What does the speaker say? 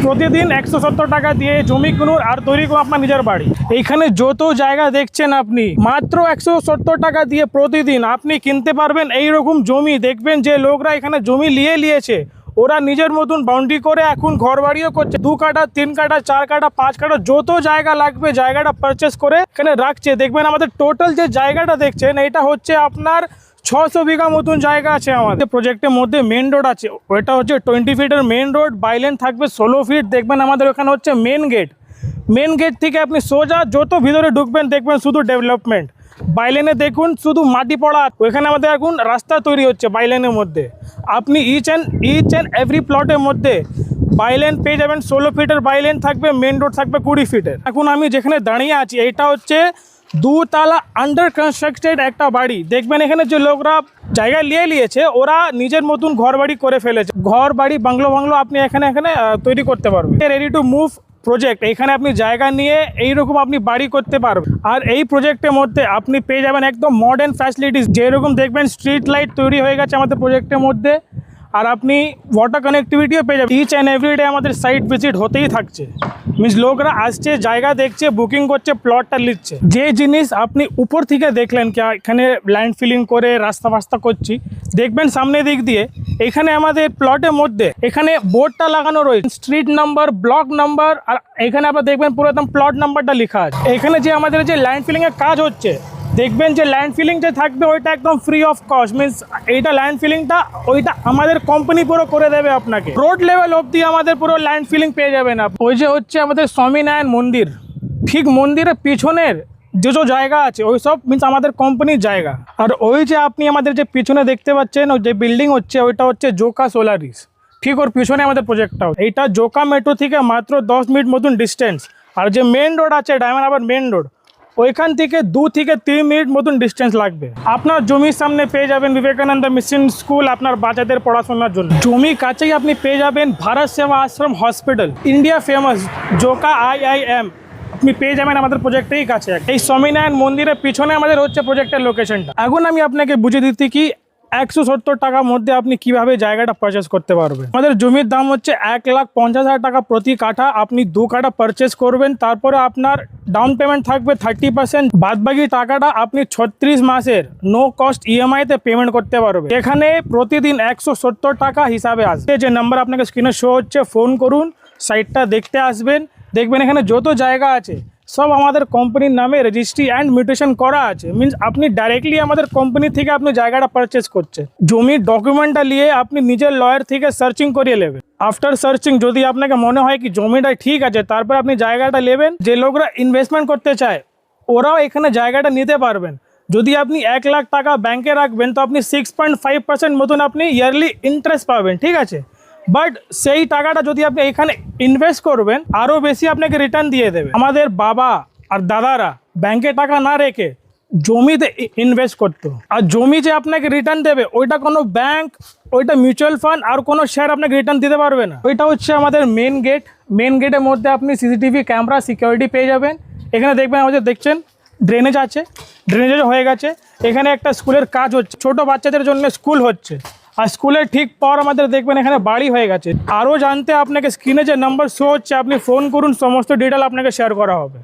প্রতিদিন 170 টাকা দিয়ে জমি কিনুন আর তৈরি করুন আপনার নিজের বাড়ি। এইখানে যত জায়গা দেখছেন আপনি মাত্র 170 টাকা দিয়ে প্রতিদিন আপনি কিনতে পারবেন এইরকম জমি। দেখবেন যে লোকরা এখানে জমি নিয়েছে ওরা নিজের মতন বাউন্ডারি করে এখন ঘর বাড়িও করছে। 2 কাঠা 3 কাঠা 4 কাঠা 5 কাঠা যত জায়গা লাগবে জায়গাটা পারচেস করে এখানে রাখছে। দেখবেন আমাদের টোটাল যে জায়গাটা দেখছেন এটা হচ্ছে আপনার 600 বিঘা মতন জায়গা আছে। আমাদের প্রজেক্টের মধ্যে মেন রোড আছে, ওইটা হচ্ছে 20 ফিটের মেন রোড, বাইলেন থাকবে 16 ফিট। দেখবেন আমাদের ওখানে হচ্ছে মেন গেট থেকে আপনি সোজা যত ভিতরে ঢুকবেন দেখবেন শুধু ডেভেলপমেন্ট। বাইলেনে দেখুন শুধু মাটি পড়া, ওইখানে আমাদের এখন রাস্তা তৈরি হচ্ছে বাইলেনের মধ্যে। আপনি ইচ অ্যান্ড এভরি প্লটের মধ্যে বাইলেন পেয়ে যাবেন। 16 ফিটের বাইলেন থাকবে, মেন রোড থাকবে 20 ফিটের। এখন আমি যেখানে দাঁড়িয়ে আছি এটা হচ্ছে 2 তালা আন্ডার কনস্ট্রাক্টেড একটা বাড়ি। দেখবেন এখানে যে লোকরা জায়গা নিয়েছে ওরা নিজের মতন ঘর বাড়ি করে ফেলেছে। ঘর বাড়ি বাংলো আপনি এখানে তৈরি করতে পারবেন। রেডি টু মুভ প্রজেক্ট, এখানে আপনি জায়গা নিয়ে এইরকম আপনি বাড়ি করতে পারবেন। আর এই প্রজেক্টের মধ্যে আপনি পেয়ে যাবেন একদম মডার্ন ফ্যাসিলিটিস, যেরকম দেখবেন স্ট্রিট লাইট তৈরি হয়ে গেছে আমাদের প্রজেক্টের মধ্যে। আর আপনি ওয়াটার কানেক্টিভিটিও পেয়ে যাবেন। ইচ অ্যান্ড এভরি ডে আমাদের সাইট ভিজিট হতেই থাকছে। মিনস লোকরা আসছে, জায়গা দেখছে, বুকিং করছে, প্লটটা নিচ্ছে। যে জিনিস আপনি উপর থেকে দেখলেন কি এখানে ল্যান্ড ফিলিং করে রাস্তা করছি, দেখবেন সামনে দিক দিয়ে এখানে আমাদের প্লটের মধ্যে এখানে বোর্ডটা লাগানো রয়েছে, স্ট্রিট নাম্বার, ব্লক নাম্বার, আর এখানে আপনার দেখবেন পুরো একদম প্লট নাম্বারটা লেখা আছে। এখানে যে আমাদের যে ল্যান্ড ফিলিংয়ের কাজ হচ্ছে দেখবেন যে ল্যান্ড ফিলিং যে থাকবে ওইটা একদম ফ্রি অফ কস্ট। মিনস এইটা ল্যান্ড ফিলিংটা ওইটা আমাদের কোম্পানি পুরো করে দেবে আপনাকে। রোড লেভেল অবধি আমাদের পুরো ল্যান্ড ফিলিং পেয়ে যাবেন। ওই যে হচ্ছে আমাদের স্বামীনারায়ণ মন্দির, ঠিক মন্দিরের পিছনের যে জায়গা আছে ওই সব মিনস আমাদের কোম্পানির জায়গা। আর ওই যে আপনি আমাদের যে পিছনে দেখতে পাচ্ছেন ওই যে বিল্ডিং হচ্ছে ওইটা হচ্ছে জোকা সোলারিস, ঠিক ওর পিছনে আমাদের প্রজেক্টটা। এইটা জোকা মেট্রো থেকে মাত্র 10 মিনিট মতন ডিস্টেন্স। আর যে মেন রোড আছে ডায়মন্ড হারবার মেন রোড, ওইখান থেকে 2 থেকে 3 মিনিট মতন ডিস্টেন্স লাগবে। আপনার জমির সামনে পেয়ে যাবেন বিবেকানন্দ মিশন স্কুল আপনার বাচ্চাদের পড়াশোনার জন্য। জমি কাছেই আপনি পেয়ে যাবেন Bharat Seva Ashram hospital, India famous Joka IIM আপনি পেয়ে যাবেন আমাদের প্রজেক্টেই কাছে। এই স্বামীনারায়ণ মন্দিরের পিছনে আমাদের হচ্ছে প্রজেক্টের লোকেশনটা। এখন আমি আপনাকে বুঝিয়ে দিচ্ছি কি 170 টাকার মধ্যে আপনি কিভাবে জায়গাটা পারচেস করতে পারবেন। আমাদের জমির দাম হচ্ছে 1,50,000 টাকা প্রতি কাঠা। আপনি 2 কাঠা পারচেস করবেন, তারপরে আপনার ডাউন পেমেন্ট থাকবে 30%। বাদবাকি টাকাটা আপনি 36 মাসের নো কস্ট EMI-তে পেমেন্ট করতে পারবেন। এখানে প্রতিদিন 170 টাকা হিসাবে আসবে। যে নাম্বার আপনাকে স্ক্রিনে শো হচ্ছে ফোন করুন, সাইটটা দেখতে আসবেন। দেখবেন এখানে যত জায়গা আছে সব আমাদের কোম্পানির নামে রেজিস্ট্রি অ্যান্ড মিউটেশন করা আছে। মিনস আপনি ডাইরেক্টলি আমাদের কোম্পানি থেকে আপনি জায়গাটা পারচেস করছেন। জমির ডকুমেন্টটা নিয়ে আপনি নিজের লয়ার থেকে সার্চিং করিয়ে নেবেন। আফটার সার্চিং যদি আপনাকে মনে হয় কি জমিটা ঠিক আছে, তারপর আপনি জায়গাটা নেবেন। যে লোকরা ইনভেস্টমেন্ট করতে চায় ওরাও এখানে জায়গাটা নিতে পারবেন। যদি আপনি 1 লাখ টাকা ব্যাংকে রাখবেন তো আপনি 6.5% মতন আপনি ইয়ারলি ইন্টারেস্ট পাবেন, ঠিক আছে। বাট সেই টাকাটা যদি আপনি এখানে ইনভেস্ট করবেন আরও বেশি আপনাকে রিটার্ন দিয়ে দেবে। আমাদের বাবা আর দাদারা ব্যাংকে টাকা না রেখে জমিতে ইনভেস্ট করতো। আর জমি যে আপনাকে রিটার্ন দেবে ওইটা কোনো ব্যাংক, ওইটা মিউচুয়াল ফান্ড আর কোনো শেয়ার আপনাকে রিটার্ন দিতে পারবে না। ওইটা হচ্ছে আমাদের মেন গেটের মধ্যে আপনি CCTV ক্যামেরা সিকিউরিটি পেয়ে যাবেন। এখানে দেখবেন আমাদের দেখছেন ড্রেনেজ আছে, ড্রেনেজও হয়ে গেছে। এখানে একটা স্কুলের কাজ হচ্ছে, ছোট বাচ্চাদের জন্য স্কুল হচ্ছে। আর স্কুলের ঠিক পর আমাদের দেখবেন এখানে বাড়ি হয়ে গেছে। আরও জানতে আপনাকে স্ক্রিনে যে নাম্বার শো হচ্ছে আপনি ফোন করুন, সমস্ত ডিটেল আপনাকে শেয়ার করা হবে।